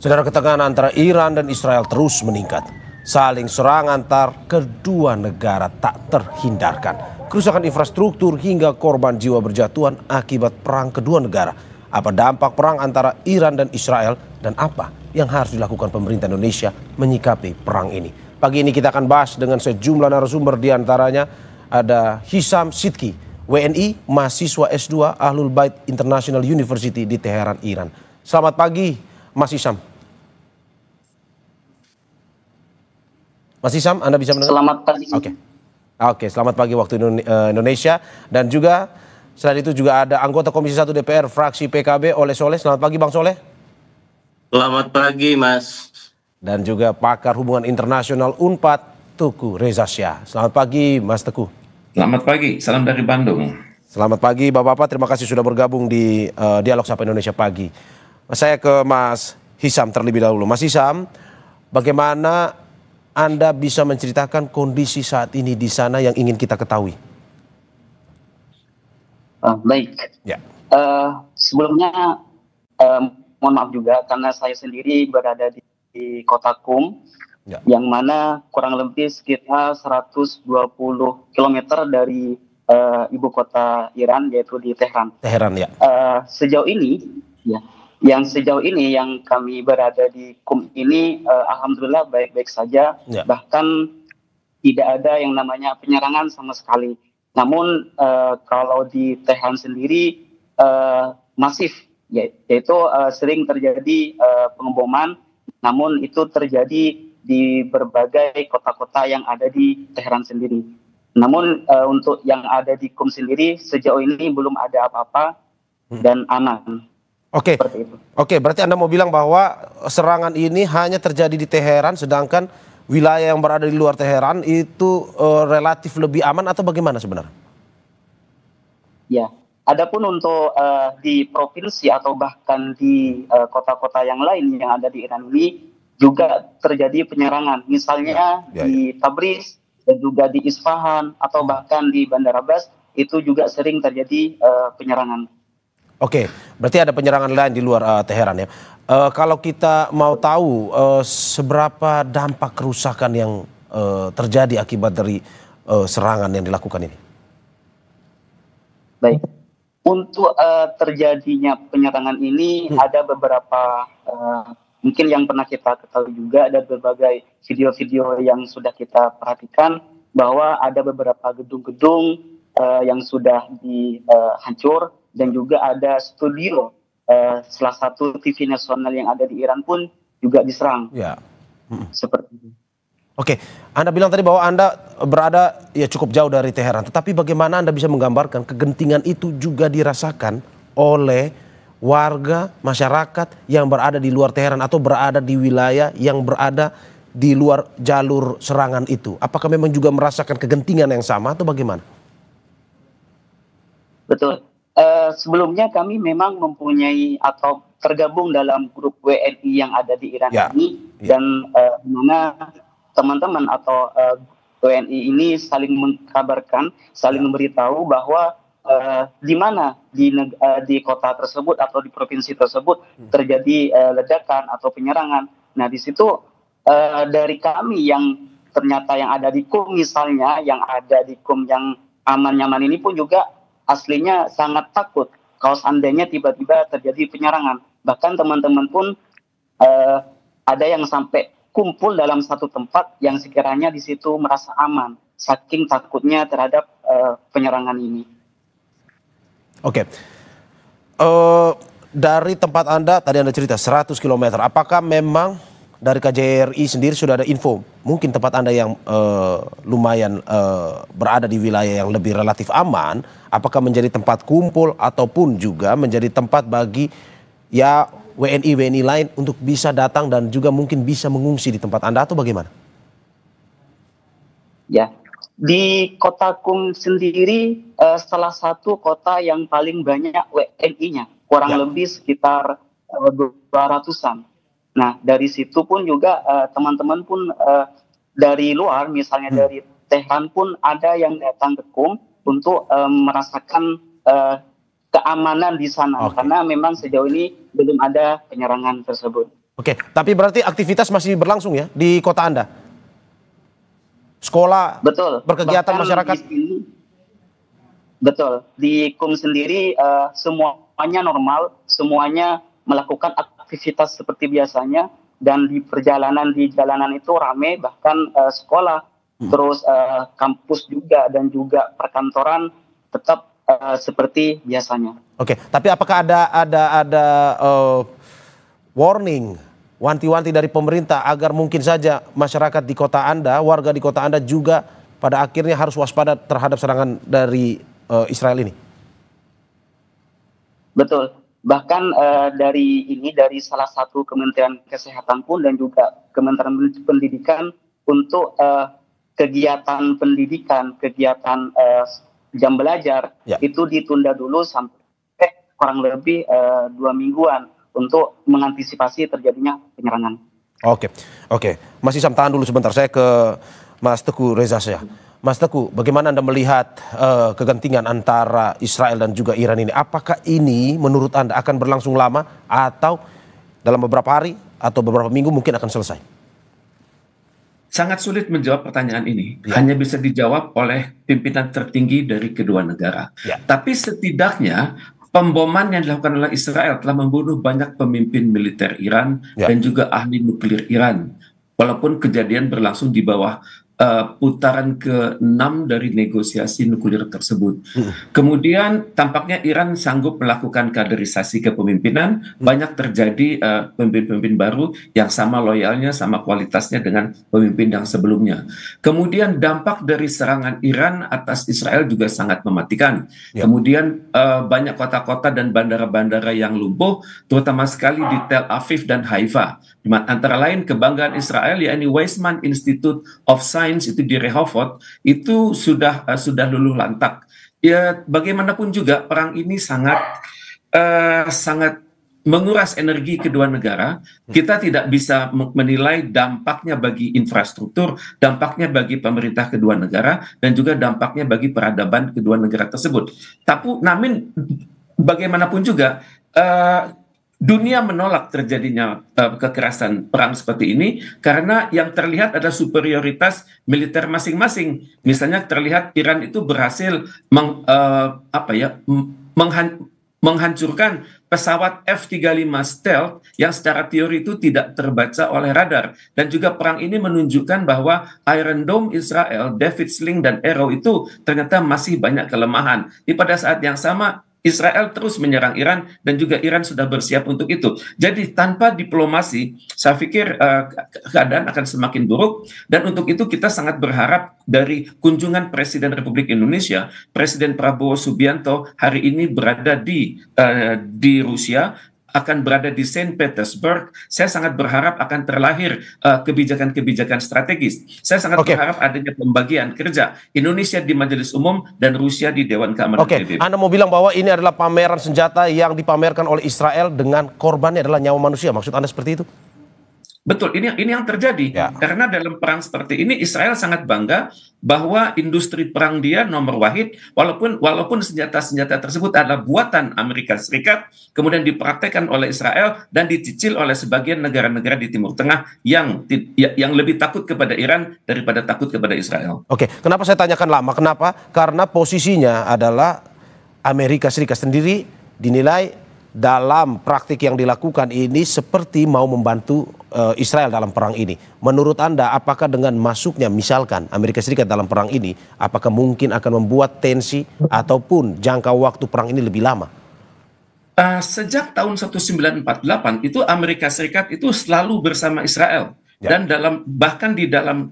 Saudara, ketegangan antara Iran dan Israel terus meningkat. Saling serang antar kedua negara tak terhindarkan. Kerusakan infrastruktur hingga korban jiwa berjatuhan akibat perang kedua negara. Apa dampak perang antara Iran dan Israel dan apa yang harus dilakukan pemerintah Indonesia menyikapi perang ini? Pagi ini kita akan bahas dengan sejumlah narasumber, diantaranya ada Hisham Sidki, WNI, mahasiswa S2 Ahlul Bait International University di Teheran, Iran. Selamat pagi, Mas Hisham. Mas Hisham, Anda bisa mendengar? Selamat pagi. Oke, selamat pagi waktu Indonesia. Dan juga selain itu juga ada anggota Komisi 1 DPR fraksi PKB Oleh Soleh. Selamat pagi, Bang Soleh. Selamat pagi, Mas. Dan juga pakar hubungan internasional Unpad, Teguh Reza Shah. Selamat pagi, Mas Teguh. Selamat pagi, salam dari Bandung. Selamat pagi, Bapak-bapak. Terima kasih sudah bergabung di Dialog Sapa Indonesia pagi. Saya ke Mas Hisham terlebih dahulu. Mas Hisham, bagaimana Anda bisa menceritakan kondisi saat ini di sana yang ingin kita ketahui? Baik. Ya. Sebelumnya mohon maaf juga karena saya sendiri berada di kota Qum, ya, yang mana kurang lebih sekitar 120 km dari ibu kota Iran, yaitu di Teheran. Teheran, ya. Sejauh ini, ya, sejauh ini yang kami berada di Qum ini, alhamdulillah baik-baik saja, ya. Bahkan tidak ada yang namanya penyerangan sama sekali. Namun kalau di Teheran sendiri masif, yaitu sering terjadi pengeboman. Namun itu terjadi di berbagai kota-kota yang ada di Teheran sendiri. Namun untuk yang ada di Qum sendiri sejauh ini belum ada apa-apa dan aman. Oke, berarti Anda mau bilang bahwa serangan ini hanya terjadi di Teheran, sedangkan wilayah yang berada di luar Teheran itu relatif lebih aman atau bagaimana sebenarnya? Ya, adapun untuk di provinsi atau bahkan di kota-kota yang lain yang ada di Iran ini juga terjadi penyerangan. Misalnya di Tabriz dan juga di Isfahan atau bahkan di Bandar Abbas itu juga sering terjadi penyerangan. Oke, berarti ada penyerangan lain di luar Teheran, ya. Kalau kita mau tahu seberapa dampak kerusakan yang terjadi akibat dari serangan yang dilakukan ini? Baik, untuk terjadinya penyerangan ini ada beberapa, mungkin yang pernah kita ketahui juga, ada berbagai video-video yang sudah kita perhatikan bahwa ada beberapa gedung-gedung yang sudah dihancur. Dan juga ada studio salah satu TV nasional yang ada di Iran pun juga diserang. Ya. Seperti itu. Oke, Anda bilang tadi bahwa Anda berada ya cukup jauh dari Teheran. Tetapi bagaimana Anda bisa menggambarkan kegentingan itu juga dirasakan oleh warga masyarakat yang berada di luar Teheran atau berada di wilayah yang berada di luar jalur serangan itu? Apakah memang juga merasakan kegentingan yang sama atau bagaimana? Betul. Sebelumnya kami memang mempunyai atau tergabung dalam grup WNI yang ada di Iran ini, dan mana teman-teman atau WNI ini saling mengkabarkan, saling memberitahu bahwa di mana di kota tersebut atau di provinsi tersebut terjadi ledakan atau penyerangan. Nah, di situ dari kami yang ternyata yang ada di Qum misalnya, yang ada di Qum yang aman-nyaman ini pun juga aslinya sangat takut kalau seandainya tiba-tiba terjadi penyerangan. Bahkan teman-teman pun ada yang sampai kumpul dalam satu tempat yang sekiranya di situ merasa aman, saking takutnya terhadap penyerangan ini. Oke, dari tempat Anda, tadi Anda cerita 100 km, apakah memang dari KJRI sendiri sudah ada info, mungkin tempat Anda yang lumayan berada di wilayah yang lebih relatif aman, apakah menjadi tempat kumpul ataupun juga menjadi tempat bagi ya WNI lain untuk bisa datang dan juga mungkin bisa mengungsi di tempat Anda atau bagaimana? Ya, di kota Qum sendiri salah satu kota yang paling banyak WNI-nya, kurang lebih sekitar 200-an. Nah, dari situ pun juga teman-teman pun dari luar, misalnya dari Teheran pun ada yang datang ke Qum untuk merasakan keamanan di sana. Karena memang sejauh ini belum ada penyerangan tersebut. Oke, tapi berarti aktivitas masih berlangsung ya di kota Anda? Sekolah, Betul. berkegiatan Bahkan masyarakat? di sini, betul. Di KUM sendiri semuanya normal, semuanya melakukan aktivitas seperti biasanya, dan di jalanan itu ramai, bahkan sekolah, terus kampus juga, dan juga perkantoran tetap seperti biasanya. Oke, tapi apakah ada warning, wanti-wanti dari pemerintah agar mungkin saja masyarakat di kota Anda, warga di kota Anda juga pada akhirnya harus waspada terhadap serangan dari Israel ini? Betul. Bahkan dari salah satu Kementerian Kesehatan pun dan juga Kementerian Pendidikan untuk kegiatan pendidikan, kegiatan jam belajar itu ditunda dulu sampai kurang lebih 2 mingguan untuk mengantisipasi terjadinya penyerangan. Oke. Mas Isam, tahan dulu sebentar. Saya ke Mas Teguh Reza Syah. Mas Teguh, bagaimana Anda melihat kegentingan antara Israel dan juga Iran ini? Apakah ini menurut Anda akan berlangsung lama atau dalam beberapa hari atau beberapa minggu mungkin akan selesai? Sangat sulit menjawab pertanyaan ini. Hanya bisa dijawab oleh pimpinan tertinggi dari kedua negara. Tapi setidaknya pemboman yang dilakukan oleh Israel telah membunuh banyak pemimpin militer Iran dan juga ahli nuklir Iran. Walaupun kejadian berlangsung di bawah putaran ke-6 dari negosiasi nuklir tersebut. Kemudian tampaknya Iran sanggup melakukan kaderisasi kepemimpinan. Banyak terjadi pemimpin-pemimpin baru yang sama loyalnya, sama kualitasnya dengan pemimpin yang sebelumnya. Kemudian dampak dari serangan Iran atas Israel juga sangat mematikan. Kemudian banyak kota-kota dan bandara-bandara yang lumpuh, terutama sekali di Tel Aviv dan Haifa. Antara lain kebanggaan Israel, yakni Weizmann Institute of Science itu di Rehovot, itu sudah luluh lantak. Ya, bagaimanapun juga perang ini sangat menguras energi kedua negara. Kita tidak bisa menilai dampaknya bagi infrastruktur, dampaknya bagi pemerintah kedua negara, dan juga dampaknya bagi peradaban kedua negara tersebut. Namun bagaimanapun juga dunia menolak terjadinya kekerasan perang seperti ini karena yang terlihat adalah superioritas militer masing-masing. Misalnya terlihat Iran itu berhasil menghancurkan pesawat F-35 stealth yang secara teori itu tidak terbaca oleh radar. Dan juga perang ini menunjukkan bahwa Iron Dome Israel, David Sling dan Arrow itu ternyata masih banyak kelemahan. Pada saat yang sama Israel terus menyerang Iran dan juga Iran sudah bersiap untuk itu. Jadi tanpa diplomasi, saya pikir keadaan akan semakin buruk. Dan untuk itu kita sangat berharap dari kunjungan Presiden Republik Indonesia, Presiden Prabowo Subianto hari ini berada di Rusia, akan berada di Saint Petersburg. Saya sangat berharap akan terlahir kebijakan-kebijakan strategis. Saya sangat berharap adanya pembagian kerja Indonesia di Majelis Umum dan Rusia di Dewan Keamanan PBB. Anda mau bilang bahwa ini adalah pameran senjata yang dipamerkan oleh Israel dengan korbannya adalah nyawa manusia. Maksud Anda seperti itu? Betul, ini yang terjadi. Karena dalam perang seperti ini Israel sangat bangga bahwa industri perang dia nomor wahid, walaupun senjata-senjata tersebut adalah buatan Amerika Serikat, kemudian dipraktekkan oleh Israel dan dicicil oleh sebagian negara-negara di Timur Tengah yang lebih takut kepada Iran daripada takut kepada Israel. Kenapa saya tanyakan lama? Kenapa? Karena posisinya adalah Amerika Serikat sendiri dinilai dalam praktik yang dilakukan ini seperti mau membantu Israel dalam perang ini. Menurut Anda, apakah dengan masuknya misalkan Amerika Serikat dalam perang ini, apakah mungkin akan membuat tensi ataupun jangka waktu perang ini lebih lama? Sejak tahun 1948 itu Amerika Serikat itu selalu bersama Israel. Dan bahkan di dalam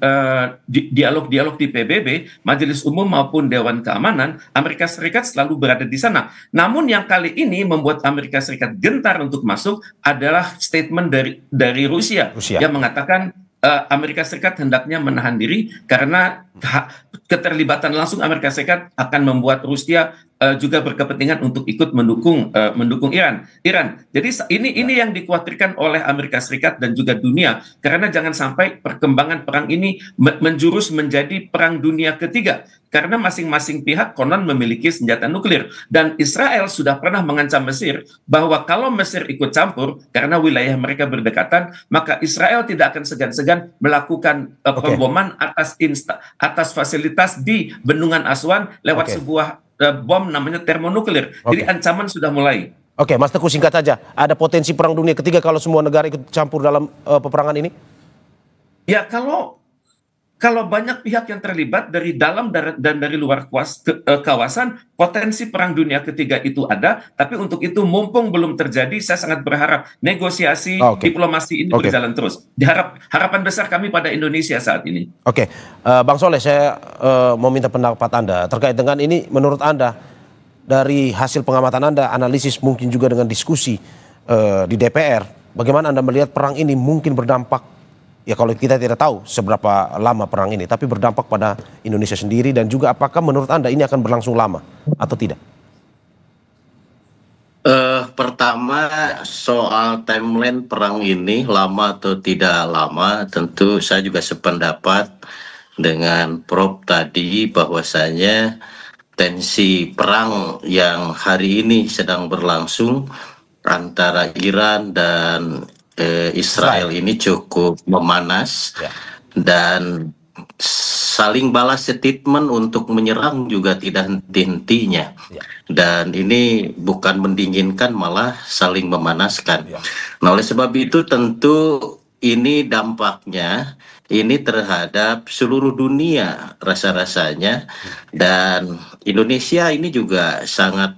dialog-dialog di PBB, Majelis Umum maupun Dewan Keamanan, Amerika Serikat selalu berada di sana. Namun yang kali ini membuat Amerika Serikat gentar untuk masuk adalah statement dari Rusia yang mengatakan Amerika Serikat hendaknya menahan diri karena keterlibatan langsung Amerika Serikat akan membuat Rusia juga berkepentingan untuk ikut mendukung Iran. Jadi ini yang dikhawatirkan oleh Amerika Serikat dan juga dunia, karena jangan sampai perkembangan perang ini menjurus menjadi perang dunia ketiga, karena masing-masing pihak konon memiliki senjata nuklir, dan Israel sudah pernah mengancam Mesir bahwa kalau Mesir ikut campur karena wilayah mereka berdekatan, maka Israel tidak akan segan-segan melakukan pemboman atas fasilitas di Bendungan Aswan lewat sebuah bom namanya termonuklir. Jadi ancaman sudah mulai. Oke, Mas Teguh, singkat saja. Ada potensi perang dunia ketiga kalau semua negara ikut campur dalam peperangan ini? Ya, kalau banyak pihak yang terlibat dari dalam dan dari luar kawasan, potensi perang dunia ketiga itu ada. Tapi untuk itu, mumpung belum terjadi, saya sangat berharap negosiasi diplomasi ini berjalan terus. Harapan besar kami pada Indonesia saat ini. Oke, Bang Soleh, saya mau minta pendapat Anda terkait dengan ini. Menurut Anda, dari hasil pengamatan Anda, analisis mungkin juga dengan diskusi di DPR, bagaimana Anda melihat perang ini mungkin berdampak? Ya, kalau kita tidak tahu seberapa lama perang ini, tapi berdampak pada Indonesia sendiri, dan juga apakah menurut Anda ini akan berlangsung lama atau tidak? Pertama, soal timeline perang ini lama atau tidak lama, tentu saya juga sependapat dengan Prof tadi, bahwasanya tensi perang yang hari ini sedang berlangsung antara Iran dan Israel ini cukup memanas, dan saling balas statement untuk menyerang juga tidak henti-hentinya, dan ini bukan mendinginkan, malah saling memanaskan. Nah, oleh sebab itu tentu ini dampaknya ini terhadap seluruh dunia rasa-rasanya, dan Indonesia ini juga sangat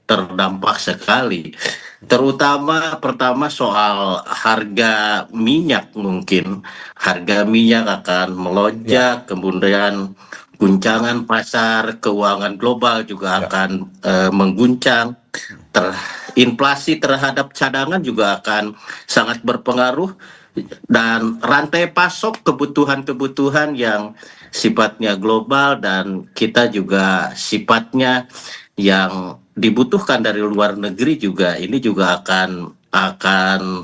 terdampak sekali. Terutama pertama soal harga minyak, mungkin harga minyak akan melonjak, kemudian guncangan pasar keuangan global juga akan mengguncang, inflasi terhadap cadangan juga akan sangat berpengaruh, dan rantai pasok kebutuhan-kebutuhan yang sifatnya global dan kita juga sifatnya yang dibutuhkan dari luar negeri juga, ini juga akan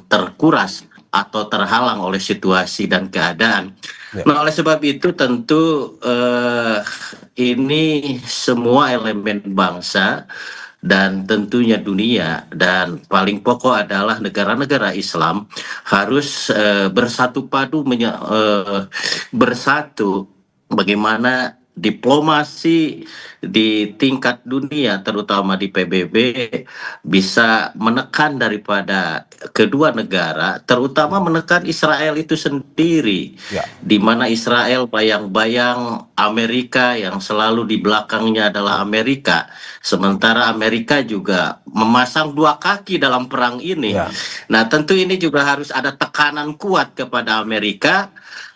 terkuras atau terhalang oleh situasi dan keadaan. Nah, oleh sebab itu tentu ini semua elemen bangsa dan tentunya dunia, dan paling pokok adalah negara-negara Islam harus bersatu padu bersatu bagaimana diplomasi di tingkat dunia, terutama di PBB, bisa menekan daripada kedua negara, terutama menekan Israel itu sendiri, di mana Israel bayang-bayang Amerika, yang selalu di belakangnya adalah Amerika, sementara Amerika juga memasang dua kaki dalam perang ini. Nah, tentu ini juga harus ada tekanan kuat kepada Amerika,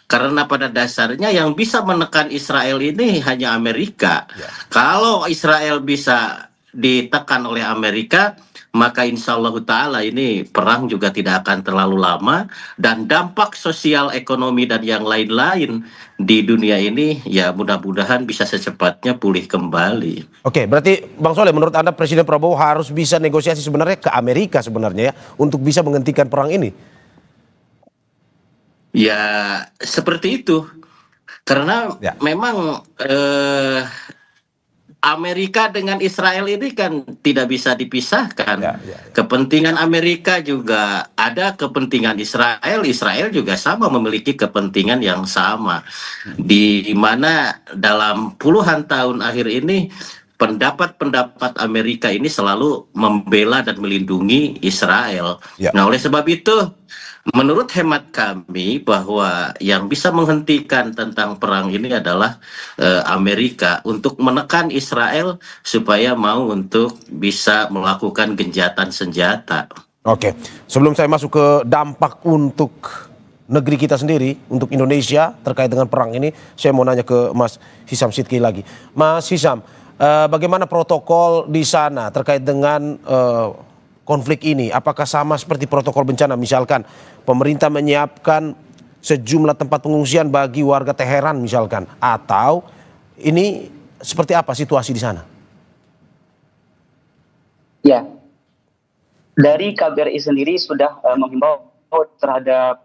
karena pada dasarnya yang bisa menekan Israel ini hanya Amerika. Kalau Israel bisa ditekan oleh Amerika, maka insya Allah ta'ala ini perang juga tidak akan terlalu lama, dan dampak sosial, ekonomi, dan yang lain-lain di dunia ini ya mudah-mudahan bisa secepatnya pulih kembali. Oke, berarti Bang Soleh, menurut Anda Presiden Prabowo harus bisa negosiasi sebenarnya ke Amerika sebenarnya ya, untuk bisa menghentikan perang ini? Ya, seperti itu. Karena memang Amerika dengan Israel ini kan tidak bisa dipisahkan. Kepentingan Amerika juga ada, kepentingan Israel. Israel juga sama memiliki kepentingan yang sama. Di mana dalam puluhan tahun akhir ini pendapat-pendapat Amerika ini selalu membela dan melindungi Israel. Nah, oleh sebab itu, menurut hemat kami bahwa yang bisa menghentikan tentang perang ini adalah Amerika, untuk menekan Israel supaya mau untuk bisa melakukan gencatan senjata. Oke, sebelum saya masuk ke dampak untuk negeri kita sendiri, untuk Indonesia terkait dengan perang ini, saya mau nanya ke Mas Hisam Sidki lagi. Mas Hisam, bagaimana protokol di sana terkait dengan konflik ini? Apakah sama seperti protokol bencana? Misalkan pemerintah menyiapkan sejumlah tempat pengungsian bagi warga Teheran misalkan, atau ini seperti apa situasi di sana? Ya, dari KBRI sendiri sudah menghimbau terhadap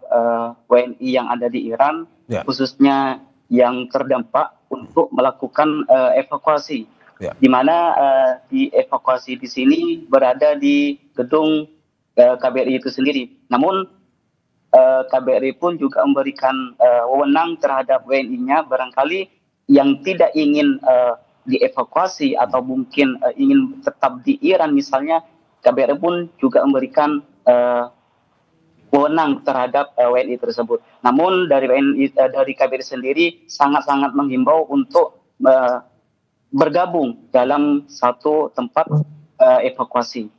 WNI yang ada di Iran, khususnya yang terdampak untuk melakukan evakuasi. Di mana di evakuasi di sini berada di gedung KBRI itu sendiri. Namun KBRI pun juga memberikan wewenang terhadap WNI-nya barangkali yang tidak ingin dievakuasi atau mungkin ingin tetap di Iran misalnya, KBRI pun juga memberikan wewenang terhadap WNI tersebut. Namun dari dari KBRI sendiri sangat-sangat menghimbau untuk bergabung dalam satu tempat evakuasi.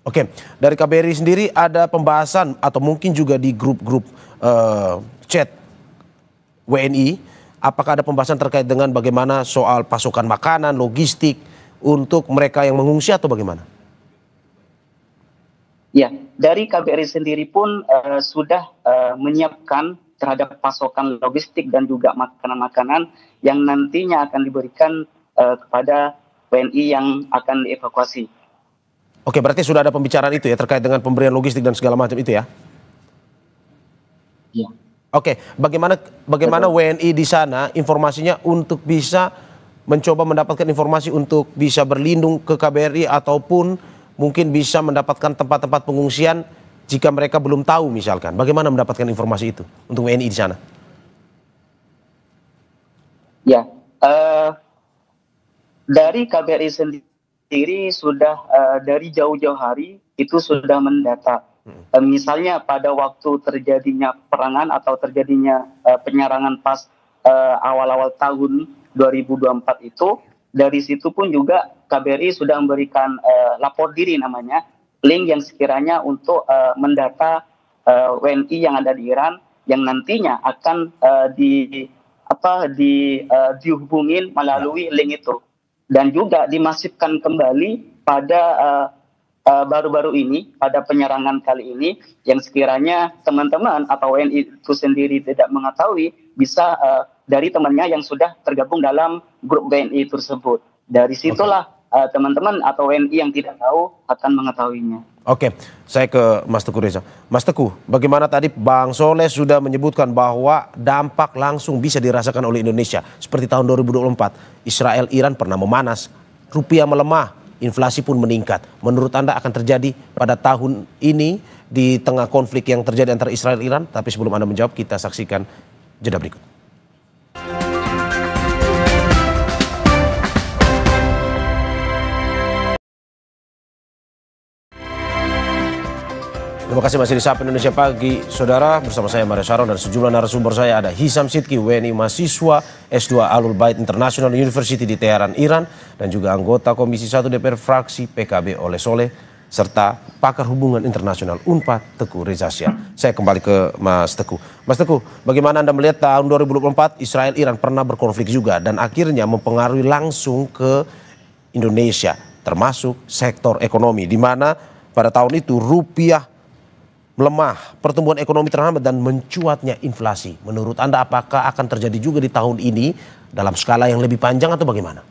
Oke, dari KBRI sendiri ada pembahasan atau mungkin juga di grup-grup chat WNI, apakah ada pembahasan terkait dengan bagaimana soal pasokan makanan, logistik untuk mereka yang mengungsi atau bagaimana? Ya, dari KBRI sendiri pun sudah menyiapkan terhadap pasokan logistik dan juga makanan-makanan yang nantinya akan diberikan kepada WNI yang akan dievakuasi. Oke, berarti sudah ada pembicaraan itu ya terkait dengan pemberian logistik dan segala macam itu ya? Ya. Oke, bagaimana WNI di sana informasinya untuk bisa mencoba mendapatkan informasi untuk bisa berlindung ke KBRI ataupun mungkin bisa mendapatkan tempat-tempat pengungsian jika mereka belum tahu misalkan. Bagaimana mendapatkan informasi itu untuk WNI di sana? Ya, dari KBRI sendiri sudah dari jauh-jauh hari itu sudah mendata. Misalnya pada waktu terjadinya perangan atau terjadinya penyerangan pas awal-awal tahun 2024 itu, dari situ pun juga KBRI sudah memberikan lapor diri namanya, link yang sekiranya untuk mendata WNI yang ada di Iran yang nantinya akan dihubungin melalui link itu. Dan juga dimasifkan kembali pada baru-baru ini, pada penyerangan kali ini, yang sekiranya teman-teman atau WNI itu sendiri tidak mengetahui, bisa dari temannya yang sudah tergabung dalam grup WNI tersebut. Dari situlah teman-teman atau WNI yang tidak tahu akan mengetahuinya. Oke, saya ke Mas Teguh Reza. Mas Teguh, bagaimana tadi Bang Soleh sudah menyebutkan bahwa dampak langsung bisa dirasakan oleh Indonesia. Seperti tahun 2024, Israel-Iran pernah memanas, rupiah melemah, inflasi pun meningkat. Menurut Anda akan terjadi pada tahun ini di tengah konflik yang terjadi antara Israel dan Iran? Tapi sebelum Anda menjawab, kita saksikan jeda berikut. Terima kasih masih di Sapa Indonesia Pagi, saudara. Bersama saya Mario Sharon dan sejumlah narasumber saya ada Hisam Sidki, WNI mahasiswa S2 Alul Bait International University di Teheran, Iran, dan juga anggota Komisi 1 DPR fraksi PKB Oleh Soleh, serta pakar hubungan internasional UNPAD Teguh Reza Shah. Saya kembali ke Mas Teguh. Mas Teguh, bagaimana Anda melihat tahun 2024 Israel-Iran pernah berkonflik juga dan akhirnya mempengaruhi langsung ke Indonesia, termasuk sektor ekonomi, di mana pada tahun itu rupiah melemah, pertumbuhan ekonomi terhambat dan mencuatnya inflasi. Menurut Anda apakah akan terjadi juga di tahun ini dalam skala yang lebih panjang atau bagaimana?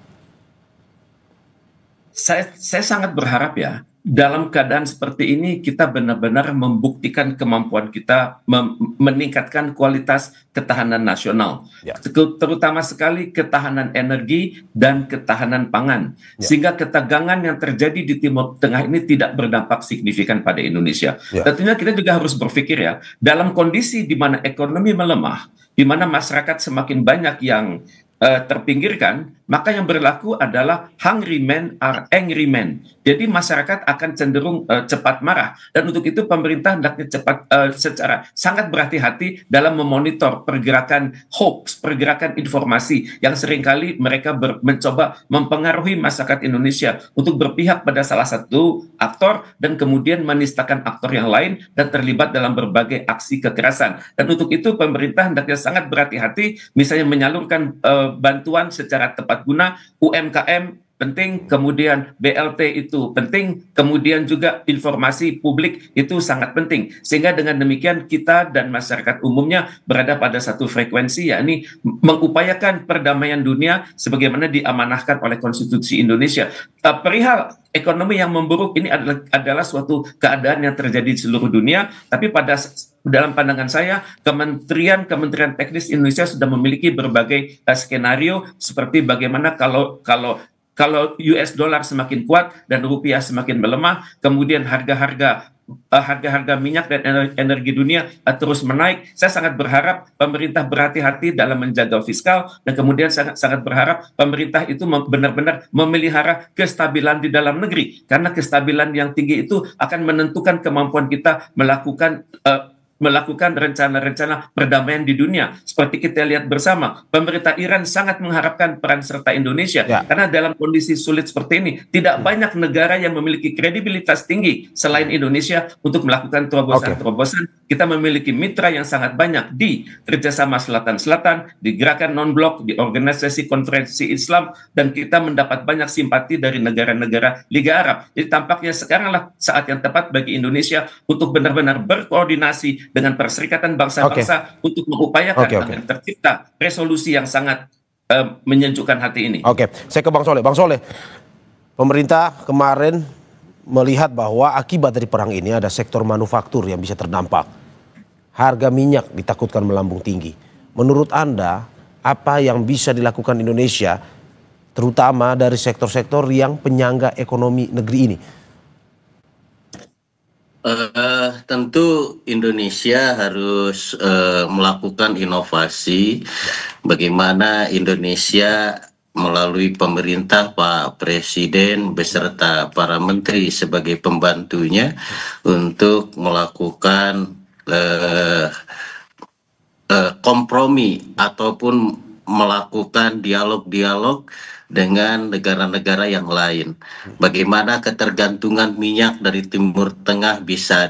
Saya sangat berharap ya, dalam keadaan seperti ini kita benar-benar membuktikan kemampuan kita meningkatkan kualitas ketahanan nasional, terutama sekali ketahanan energi dan ketahanan pangan, sehingga ketegangan yang terjadi di Timur Tengah ini tidak berdampak signifikan pada Indonesia. Tentunya kita juga harus berpikir ya, dalam kondisi di mana ekonomi melemah, di mana masyarakat semakin banyak yang terpinggirkan, maka yang berlaku adalah hungry men are angry men. Jadi masyarakat akan cenderung cepat marah, dan untuk itu pemerintah hendaknya secara sangat berhati-hati dalam memonitor pergerakan hoax, pergerakan informasi yang seringkali mereka mencoba mempengaruhi masyarakat Indonesia untuk berpihak pada salah satu aktor dan kemudian menistakan aktor yang lain dan terlibat dalam berbagai aksi kekerasan. Dan untuk itu pemerintah hendaknya sangat berhati-hati, misalnya menyalurkan bantuan secara tepat guna, UMKM penting, kemudian BLT itu penting, kemudian juga informasi publik itu sangat penting. Sehingga dengan demikian kita dan masyarakat umumnya berada pada satu frekuensi, yakni mengupayakan perdamaian dunia sebagaimana diamanahkan oleh Konstitusi Indonesia. Perihal ekonomi yang memburuk ini adalah suatu keadaan yang terjadi di seluruh dunia, tapi dalam pandangan saya, kementerian teknis Indonesia sudah memiliki berbagai skenario seperti bagaimana kalau US dollar semakin kuat dan rupiah semakin melemah, kemudian harga-harga minyak dan energi dunia terus menaik. Saya sangat berharap pemerintah berhati-hati dalam menjaga fiskal, dan kemudian sangat berharap pemerintah itu benar-benar memelihara kestabilan di dalam negeri, karena kestabilan yang tinggi itu akan menentukan kemampuan kita melakukan rencana-rencana perdamaian di dunia. Seperti kita lihat bersama, pemerintah Iran sangat mengharapkan peran serta Indonesia, karena dalam kondisi sulit seperti ini, tidak banyak negara yang memiliki kredibilitas tinggi selain Indonesia untuk melakukan terobosan-terobosan. Kita memiliki mitra yang sangat banyak di Kerjasama Selatan-Selatan, di Gerakan Non-Blok, di Organisasi Konferensi Islam, dan kita mendapat banyak simpati dari negara-negara Liga Arab. Jadi tampaknya sekaranglah saat yang tepat bagi Indonesia untuk benar-benar berkoordinasi dengan Perserikatan Bangsa-Bangsa untuk mengupayakan agar tercipta resolusi yang sangat menyejukkan hati ini. Saya ke Bang Soleh. Bang Soleh, pemerintah kemarin melihat bahwa akibat dari perang ini ada sektor manufaktur yang bisa terdampak. Harga minyak ditakutkan melambung tinggi. Menurut Anda, apa yang bisa dilakukan Indonesia, terutama dari sektor-sektor yang penyangga ekonomi negeri ini? Tentu Indonesia harus melakukan inovasi. Bagaimana Indonesia melalui pemerintah, Pak Presiden beserta para menteri sebagai pembantunya untuk melakukan kompromi ataupun melakukan dialog-dialog dengan negara-negara yang lain. Bagaimana ketergantungan minyak dari Timur Tengah bisa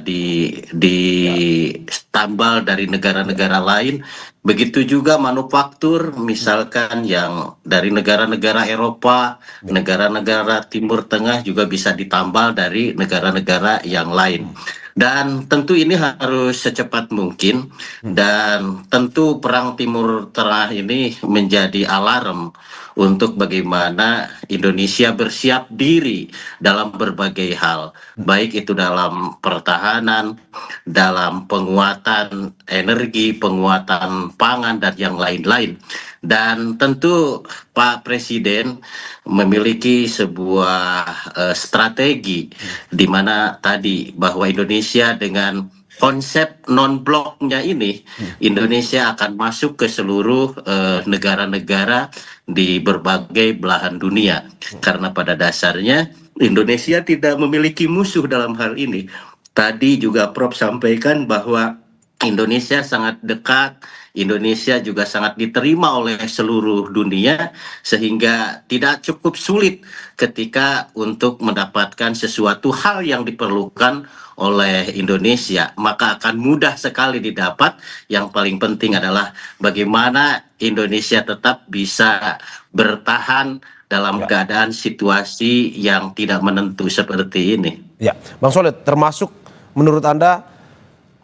ditambal dari negara-negara lain. Begitu juga manufaktur, misalkan yang dari negara-negara Eropa, negara-negara Timur Tengah juga bisa ditambal dari negara-negara yang lain. Dan tentu ini harus secepat mungkin, dan tentu perang Timur Tengah ini menjadi alarm untuk bagaimana Indonesia bersiap diri dalam berbagai hal, baik itu dalam pertahanan, dalam penguatan energi, penguatan pangan, dan yang lain-lain. Dan tentu Pak Presiden memiliki sebuah strategi di mana tadi bahwa Indonesia dengan konsep non-bloknya ini, Indonesia akan masuk ke seluruh negara-negara di berbagai belahan dunia. Karena pada dasarnya Indonesia tidak memiliki musuh dalam hal ini. Tadi juga Prof sampaikan bahwa Indonesia sangat dekat, Indonesia juga sangat diterima oleh seluruh dunia, sehingga tidak cukup sulit ketika untuk mendapatkan sesuatu hal yang diperlukan oleh Indonesia, maka akan mudah sekali didapat. Yang paling penting adalah bagaimana Indonesia tetap bisa bertahan dalam keadaan situasi yang tidak menentu seperti ini. Ya, Bang Soleh, termasuk menurut Anda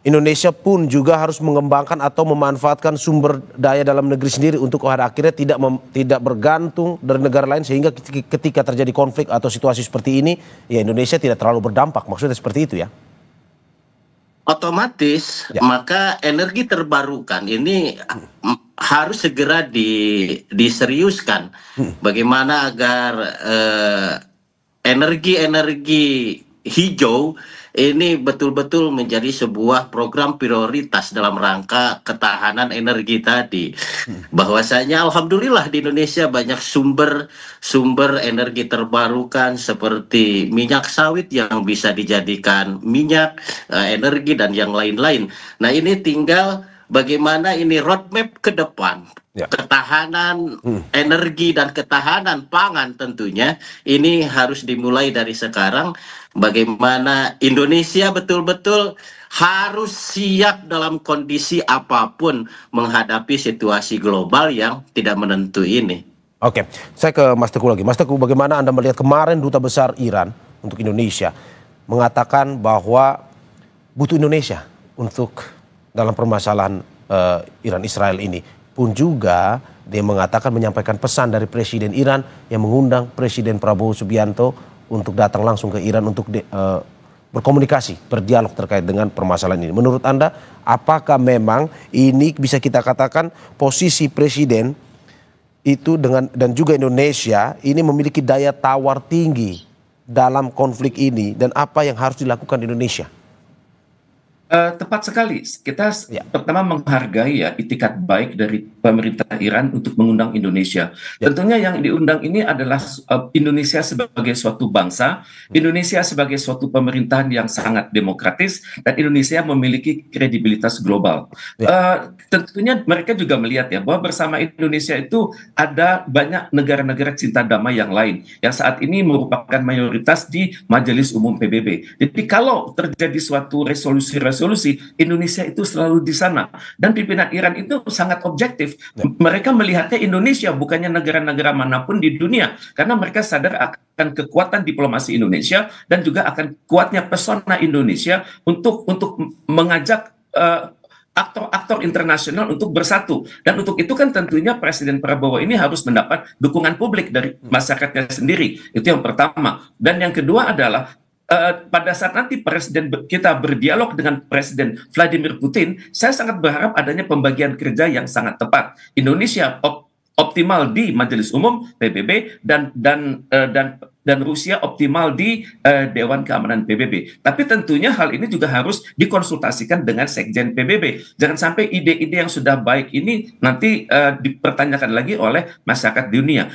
Indonesia pun juga harus mengembangkan atau memanfaatkan sumber daya dalam negeri sendiri untuk pada akhirnya tidak bergantung dari negara lain, sehingga ketika terjadi konflik atau situasi seperti ini, ya Indonesia tidak terlalu berdampak. Maksudnya seperti itu ya? Otomatis, maka energi terbarukan ini harus segera diseriuskan. Bagaimana agar energi hijau ini betul-betul menjadi sebuah program prioritas dalam rangka ketahanan energi tadi. Bahwasanya alhamdulillah di Indonesia banyak sumber energi terbarukan seperti minyak sawit yang bisa dijadikan minyak, energi, dan yang lain-lain. Nah, ini tinggal bagaimana ini roadmap ke depan. Ketahanan energi dan ketahanan pangan tentunya ini harus dimulai dari sekarang. Bagaimana Indonesia betul-betul harus siap dalam kondisi apapun menghadapi situasi global yang tidak menentu ini. Oke, saya ke Mas Teguh lagi. Mas Teguh, bagaimana Anda melihat kemarin Duta Besar Iran untuk Indonesia mengatakan bahwa butuh Indonesia untuk dalam permasalahan Iran Israel ini. Pun juga dia mengatakan menyampaikan pesan dari Presiden Iran yang mengundang Presiden Prabowo Subianto untuk datang langsung ke Iran untuk berkomunikasi, berdialog terkait dengan permasalahan ini. Menurut Anda, apakah memang ini bisa kita katakan posisi Presiden itu dan juga Indonesia ini memiliki daya tawar tinggi dalam konflik ini, dan apa yang harus dilakukan Indonesia? Tepat sekali. Kita pertama menghargai ya itikat baik dari pemerintah Iran untuk mengundang Indonesia. Tentunya yang diundang ini adalah Indonesia sebagai suatu bangsa, Indonesia sebagai suatu pemerintahan yang sangat demokratis, dan Indonesia memiliki kredibilitas global. Tentunya mereka juga melihat ya bahwa bersama Indonesia itu ada banyak negara-negara cinta damai yang lain yang saat ini merupakan mayoritas di Majelis Umum PBB. Jadi kalau terjadi suatu resolusi Indonesia itu selalu di sana, dan pimpinan Iran itu sangat objektif. Mereka melihatnya Indonesia bukannya negara-negara manapun di dunia, karena mereka sadar akan kekuatan diplomasi Indonesia dan juga akan kuatnya pesona Indonesia untuk mengajak aktor-aktor internasional untuk bersatu. Dan untuk itu kan tentunya Presiden Prabowo ini harus mendapat dukungan publik dari masyarakatnya sendiri. Itu yang pertama. Dan yang kedua adalah pada saat nanti Presiden kita berdialog dengan Presiden Vladimir Putin, saya sangat berharap adanya pembagian kerja yang sangat tepat. Indonesia optimal di Majelis Umum PBB dan Rusia optimal di Dewan Keamanan PBB. Tapi tentunya hal ini juga harus dikonsultasikan dengan Sekjen PBB. Jangan sampai ide-ide yang sudah baik ini nanti dipertanyakan lagi oleh masyarakat dunia.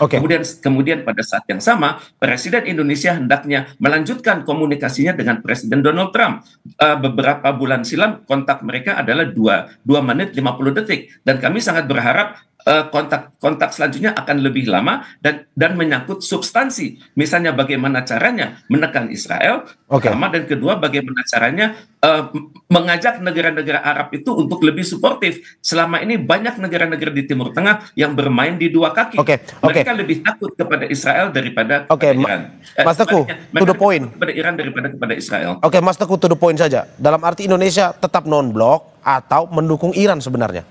Kemudian pada saat yang sama, Presiden Indonesia hendaknya melanjutkan komunikasinya dengan Presiden Donald Trump. Beberapa bulan silam kontak mereka adalah 2 menit 50 detik. Dan kami sangat berharap kontak selanjutnya akan lebih lama dan menyangkut substansi. Misalnya bagaimana caranya menekan Israel, pertama, dan kedua bagaimana caranya mengajak negara-negara Arab itu untuk lebih suportif. Selama ini banyak negara-negara di Timur Tengah yang bermain di dua kaki. Mereka lebih takut kepada Israel daripada kepada Iran. Mas Teguh, to the point. Kepada Iran daripada kepada Israel. Mas Teguh, to the point saja. Dalam arti Indonesia tetap non-blok atau mendukung Iran sebenarnya?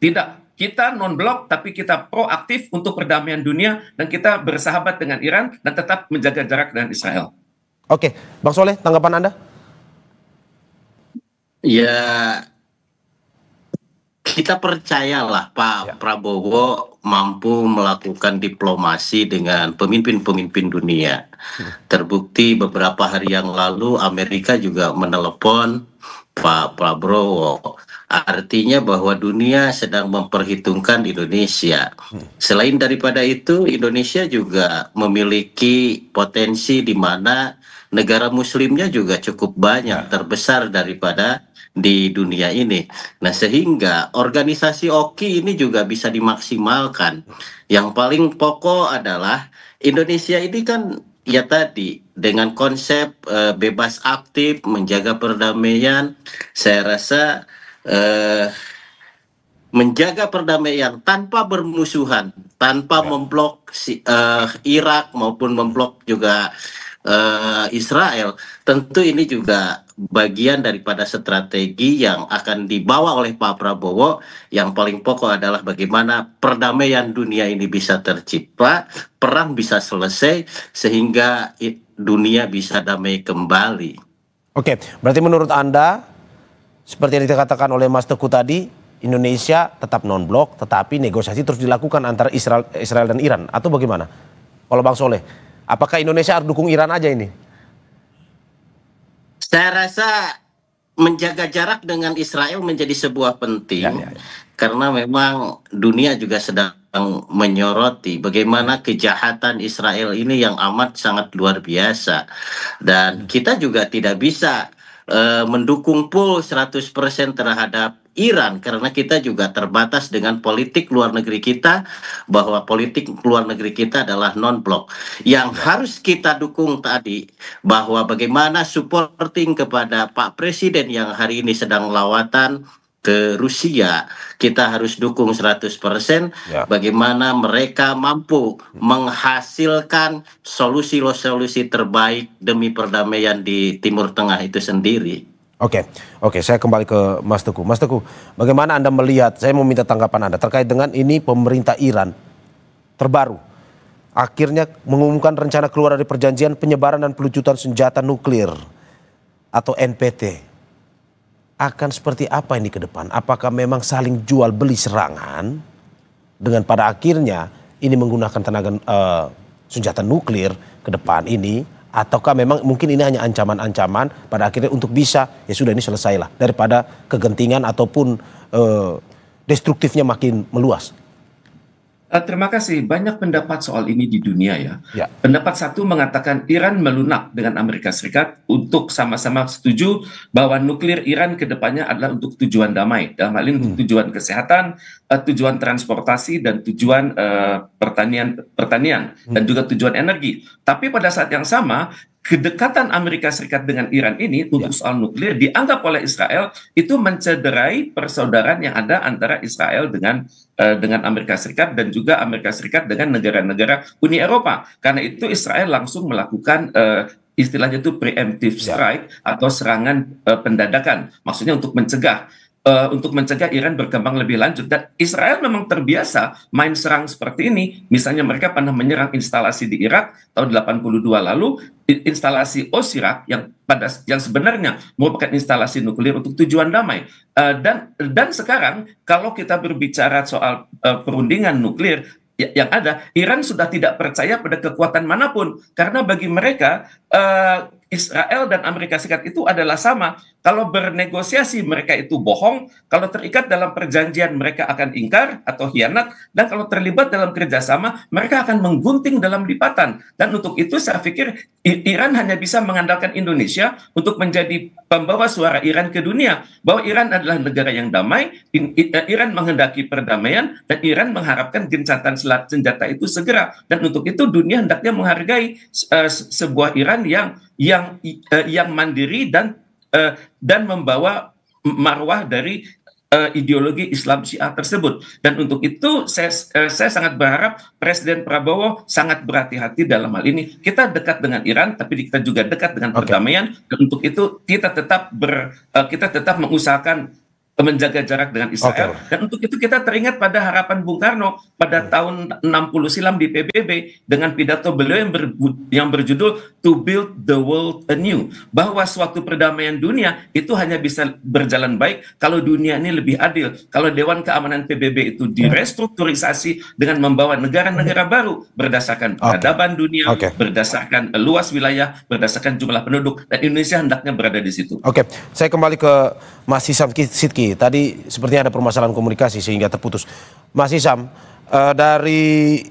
Tidak. Kita non-blok, tapi kita proaktif untuk perdamaian dunia, dan kita bersahabat dengan Iran dan tetap menjaga jarak dengan Israel. Bang Soleh, tanggapan Anda? Ya, kita percayalah Pak Prabowo mampu melakukan diplomasi dengan pemimpin-pemimpin dunia. Terbukti beberapa hari yang lalu Amerika juga menelepon Pak Prabowo. Artinya bahwa dunia sedang memperhitungkan Indonesia. Selain daripada itu, Indonesia juga memiliki potensi di mana negara muslimnya juga cukup banyak, terbesar daripada di dunia ini. Nah, sehingga organisasi OKI ini juga bisa dimaksimalkan. Yang paling pokok adalah Indonesia ini kan ya tadi dengan konsep bebas aktif, menjaga perdamaian, saya rasa menjaga perdamaian tanpa bermusuhan, tanpa memblok Irak maupun memblok juga Israel, tentu ini juga bagian daripada strategi yang akan dibawa oleh Pak Prabowo. Yang paling pokok adalah bagaimana perdamaian dunia ini bisa tercipta, perang bisa selesai, sehingga dunia bisa damai kembali. Berarti menurut Anda, seperti yang dikatakan oleh Mas Teguh tadi, Indonesia tetap non-blok, tetapi negosiasi terus dilakukan antara Israel dan Iran, atau bagaimana? Kalau Bang Soleh, apakah Indonesia harus dukung Iran aja ini? Saya rasa menjaga jarak dengan Israel menjadi sebuah penting, karena memang dunia juga sedang menyoroti bagaimana kejahatan Israel ini yang amat sangat luar biasa. Dan kita juga tidak bisa mendukung full 100% terhadap Iran, karena kita juga terbatas dengan politik luar negeri kita, bahwa politik luar negeri kita adalah non-blok. Yang harus kita dukung tadi, bahwa bagaimana supporting kepada Pak Presiden yang hari ini sedang lawatan ke Rusia, kita harus dukung 100%. Bagaimana mereka mampu menghasilkan solusi-solusi terbaik demi perdamaian di Timur Tengah itu sendiri. Oke, saya kembali ke Mas Teguh. Mas Teguh, bagaimana Anda melihat, saya mau minta tanggapan Anda terkait dengan ini pemerintah Iran terbaru akhirnya mengumumkan rencana keluar dari perjanjian penyebaran dan pelucutan senjata nuklir atau NPT. Akan seperti apa ini ke depan? Apakah memang saling jual beli serangan dengan pada akhirnya ini menggunakan tenaga senjata nuklir ke depan ini, ataukah memang mungkin ini hanya ancaman-ancaman pada akhirnya untuk bisa ya sudah ini selesailah daripada kegentingan ataupun destruktifnya makin meluas? Terima kasih. Banyak pendapat soal ini di dunia ya. Pendapat satu mengatakan Iran melunak dengan Amerika Serikat untuk sama-sama setuju bahwa nuklir Iran ke depannya adalah untuk tujuan damai. Dalam hal ini untuk tujuan kesehatan, tujuan transportasi, dan tujuan pertanian dan juga tujuan energi. Tapi pada saat yang sama, kedekatan Amerika Serikat dengan Iran ini untuk soal nuklir dianggap oleh Israel itu mencederai persaudaraan yang ada antara Israel dengan Amerika Serikat dan juga Amerika Serikat dengan negara-negara Uni Eropa. Karena itu Israel langsung melakukan istilahnya itu preemptive strike atau serangan pendadakan. Maksudnya untuk mencegah Iran berkembang lebih lanjut. Dan Israel memang terbiasa main serang seperti ini. Misalnya mereka pernah menyerang instalasi di Irak tahun 82 lalu, instalasi Osirak yang sebenarnya merupakan instalasi nuklir untuk tujuan damai. Dan sekarang kalau kita berbicara soal perundingan nuklir yang ada, Iran sudah tidak percaya pada kekuatan manapun karena bagi mereka Israel dan Amerika Serikat itu adalah sama. Kalau bernegosiasi mereka itu bohong, kalau terikat dalam perjanjian mereka akan ingkar atau khianat, dan kalau terlibat dalam kerjasama mereka akan menggunting dalam lipatan. Dan untuk itu saya pikir Iran hanya bisa mengandalkan Indonesia untuk menjadi pembawa suara Iran ke dunia, bahwa Iran adalah negara yang damai, Iran menghendaki perdamaian, dan Iran mengharapkan gencatan senjata itu segera. Dan untuk itu dunia hendaknya menghargai sebuah Iran yang mandiri dan membawa marwah dari ideologi Islam Syiah tersebut. Dan untuk itu saya sangat berharap Presiden Prabowo sangat berhati-hati dalam hal ini. Kita dekat dengan Iran, tapi kita juga dekat dengan perdamaian. Dan untuk itu kita tetap mengusahakan menjaga jarak dengan Israel. Dan untuk itu kita teringat pada harapan Bung Karno pada tahun 60 silam di PBB dengan pidato beliau yang berjudul To Build the World Anew, bahwa suatu perdamaian dunia itu hanya bisa berjalan baik kalau dunia ini lebih adil, kalau Dewan Keamanan PBB itu direstrukturisasi dengan membawa negara-negara baru berdasarkan peradaban dunia, berdasarkan luas wilayah, berdasarkan jumlah penduduk, dan Indonesia hendaknya berada di situ. Saya kembali ke Mas Hisam Sidki. Tadi sepertinya ada permasalahan komunikasi sehingga terputus. Mas Hisam, dari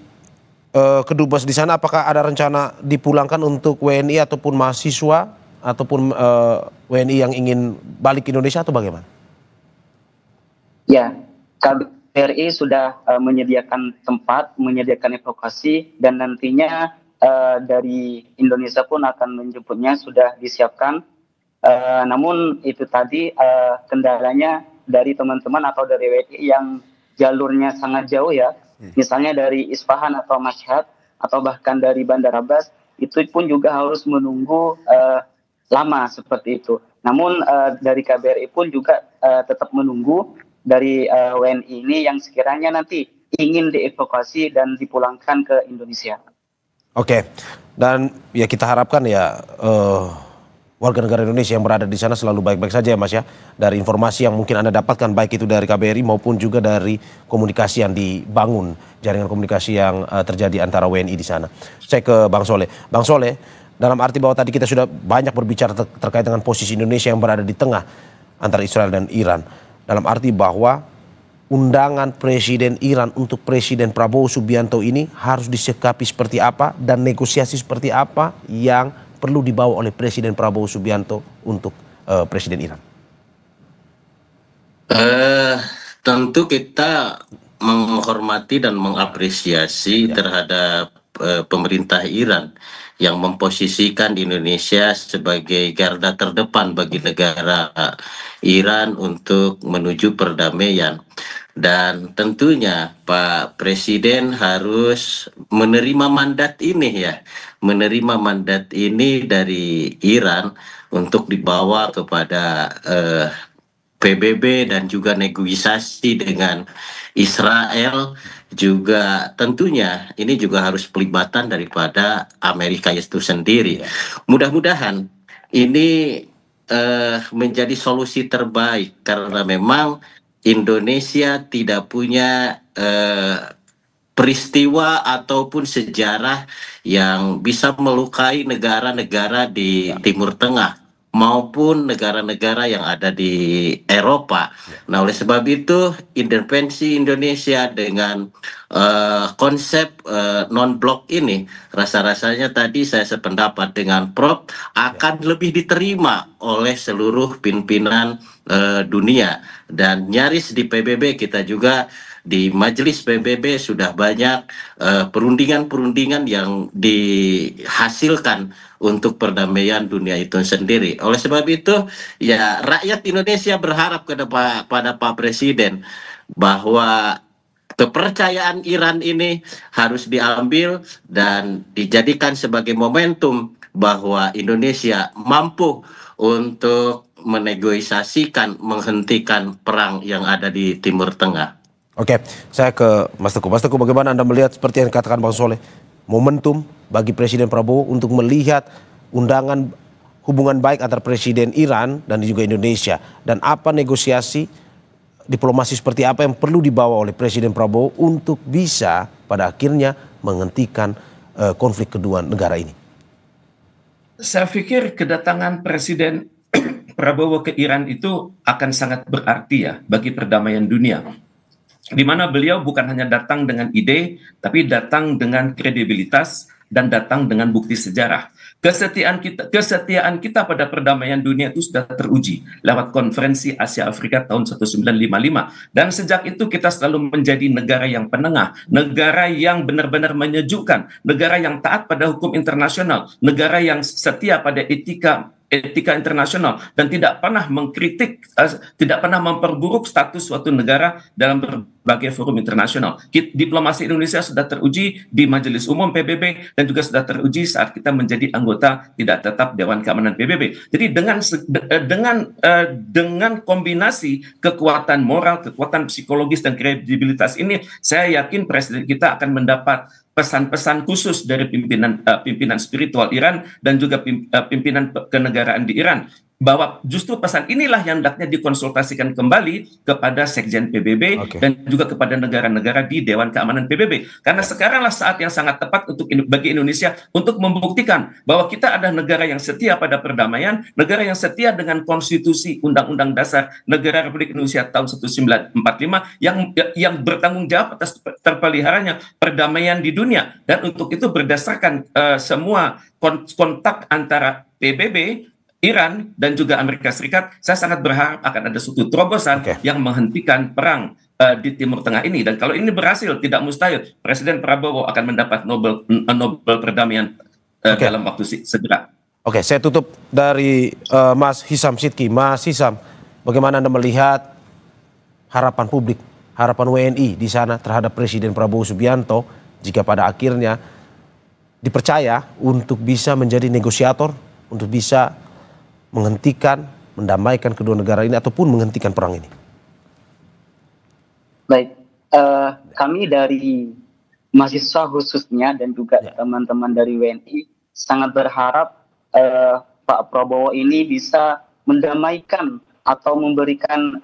kedubes di sana apakah ada rencana dipulangkan untuk WNI ataupun mahasiswa ataupun WNI yang ingin balik ke Indonesia atau bagaimana? Ya, KBRI sudah menyediakan tempat, menyediakan evakuasi, dan nantinya dari Indonesia pun akan menjemputnya, sudah disiapkan. Namun itu tadi kendalanya dari teman-teman atau dari WNI yang jalurnya sangat jauh ya, misalnya dari Isfahan atau Mashhad atau bahkan dari Bandar Abbas, itu pun juga harus menunggu lama seperti itu. Namun dari KBRI pun juga tetap menunggu dari WNI ini yang sekiranya nanti ingin dievakuasi dan dipulangkan ke Indonesia. Dan ya kita harapkan ya warga negara Indonesia yang berada di sana selalu baik-baik saja ya Mas ya. Dari informasi yang mungkin Anda dapatkan baik itu dari KBRI maupun juga dari komunikasi yang dibangun, jaringan komunikasi yang terjadi antara WNI di sana. Saya ke Bang Soleh. Bang Soleh, dalam arti bahwa tadi kita sudah banyak berbicara terkait dengan posisi Indonesia yang berada di tengah antara Israel dan Iran. Dalam arti bahwa undangan Presiden Iran untuk Presiden Prabowo Subianto ini harus disikapi seperti apa dan negosiasi seperti apa yang perlu dibawa oleh Presiden Prabowo Subianto untuk Presiden Iran? Tentu kita menghormati dan mengapresiasi terhadap pemerintah Iran yang memposisikan Indonesia sebagai garda terdepan bagi negara Iran untuk menuju perdamaian. Dan tentunya Pak Presiden harus menerima mandat ini menerima mandat ini dari Iran untuk dibawa kepada PBB dan juga negosiasi dengan Israel, juga tentunya ini juga harus pelibatan daripada Amerika itu sendiri. Mudah-mudahan ini menjadi solusi terbaik karena memang Indonesia tidak punya peristiwa ataupun sejarah yang bisa melukai negara-negara di Timur Tengah maupun negara-negara yang ada di Eropa. Nah, oleh sebab itu intervensi Indonesia dengan konsep non-blok ini, rasa-rasanya tadi saya sependapat dengan Prof akan lebih diterima oleh seluruh pimpinan dunia, dan nyaris di PBB kita juga di majelis PBB sudah banyak perundingan-perundingan yang dihasilkan untuk perdamaian dunia itu sendiri. Oleh sebab itu, ya rakyat Indonesia berharap pada Pak Presiden bahwa kepercayaan Iran ini harus diambil dan dijadikan sebagai momentum bahwa Indonesia mampu untuk menegosiasikan, menghentikan perang yang ada di Timur Tengah. Oke, saya ke Mas Teguh. Mas Teguh, bagaimana Anda melihat seperti yang dikatakan Bang Soleh, momentum bagi Presiden Prabowo untuk melihat undangan hubungan baik antar Presiden Iran dan juga Indonesia, dan apa negosiasi diplomasi seperti apa yang perlu dibawa oleh Presiden Prabowo untuk bisa pada akhirnya menghentikan konflik kedua negara ini? Saya pikir kedatangan Presiden Prabowo ke Iran itu akan sangat berarti ya bagi perdamaian dunia, di mana beliau bukan hanya datang dengan ide, tapi datang dengan kredibilitas dan datang dengan bukti sejarah. Kesetiaan kita pada perdamaian dunia itu sudah teruji lewat konferensi Asia Afrika tahun 1955. Dan sejak itu kita selalu menjadi negara yang penengah, negara yang benar-benar menyejukkan, negara yang taat pada hukum internasional, negara yang setia pada etika internasional, dan tidak pernah mengkritik, tidak pernah memperburuk status suatu negara dalam berbagai forum internasional. Diplomasi Indonesia sudah teruji di Majelis Umum PBB dan juga sudah teruji saat kita menjadi anggota tidak tetap Dewan Keamanan PBB. Jadi dengan kombinasi kekuatan moral, kekuatan psikologis dan kredibilitas ini, saya yakin Presiden kita akan mendapat pesan-pesan khusus dari pimpinan spiritual Iran dan juga pimpinan kenegaraan di Iran, bahwa justru pesan inilah yang hendaknya dikonsultasikan kembali kepada Sekjen PBB dan juga kepada negara-negara di Dewan Keamanan PBB. Karena sekaranglah saat yang sangat tepat bagi Indonesia untuk membuktikan bahwa kita adalah negara yang setia pada perdamaian, negara yang setia dengan konstitusi Undang-Undang Dasar Negara Republik Indonesia tahun 1945 yang bertanggung jawab atas terpeliharanya perdamaian di dunia. Dan untuk itu berdasarkan semua kontak antara PBB, Iran dan juga Amerika Serikat, saya sangat berharap akan ada suatu terobosan yang menghentikan perang di Timur Tengah ini. Dan kalau ini berhasil, tidak mustahil Presiden Prabowo akan mendapat Nobel perdamaian dalam waktu segera. Oke, saya tutup dari Mas Hisam Sidki. Mas Hisam, bagaimana Anda melihat harapan publik, harapan WNI di sana terhadap Presiden Prabowo Subianto jika pada akhirnya dipercaya untuk bisa menjadi negosiator, untuk bisa menghentikan, mendamaikan kedua negara ini ataupun menghentikan perang ini? Baik, kami dari mahasiswa khususnya dan juga teman-teman dari WNI sangat berharap Pak Prabowo ini bisa mendamaikan atau memberikan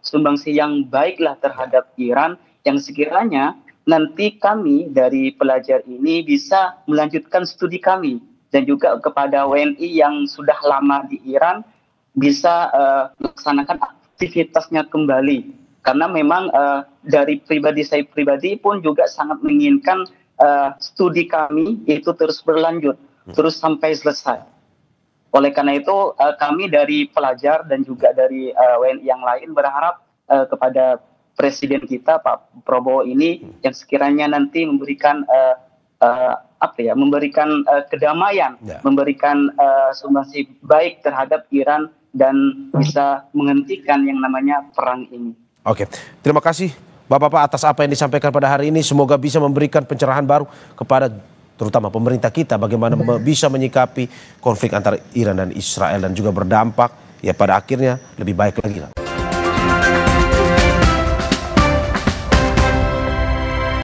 sumbangsi yang baiklah terhadap Iran, yang sekiranya nanti kami dari pelajar ini bisa melanjutkan studi kami, dan juga kepada WNI yang sudah lama di Iran bisa melaksanakan aktivitasnya kembali. Karena memang dari saya pribadi pun juga sangat menginginkan studi kami itu terus berlanjut, terus sampai selesai. Oleh karena itu kami dari pelajar dan juga dari WNI yang lain berharap kepada Presiden kita Pak Prabowo ini yang sekiranya nanti memberikan ya, memberikan kedamaian, memberikan sumbangsi baik terhadap Iran dan bisa menghentikan yang namanya perang ini. Oke, terima kasih Bapak-bapak atas apa yang disampaikan pada hari ini. Semoga bisa memberikan pencerahan baru kepada terutama pemerintah kita bagaimana bisa menyikapi konflik antara Iran dan Israel dan juga berdampak ya pada akhirnya lebih baik lagi.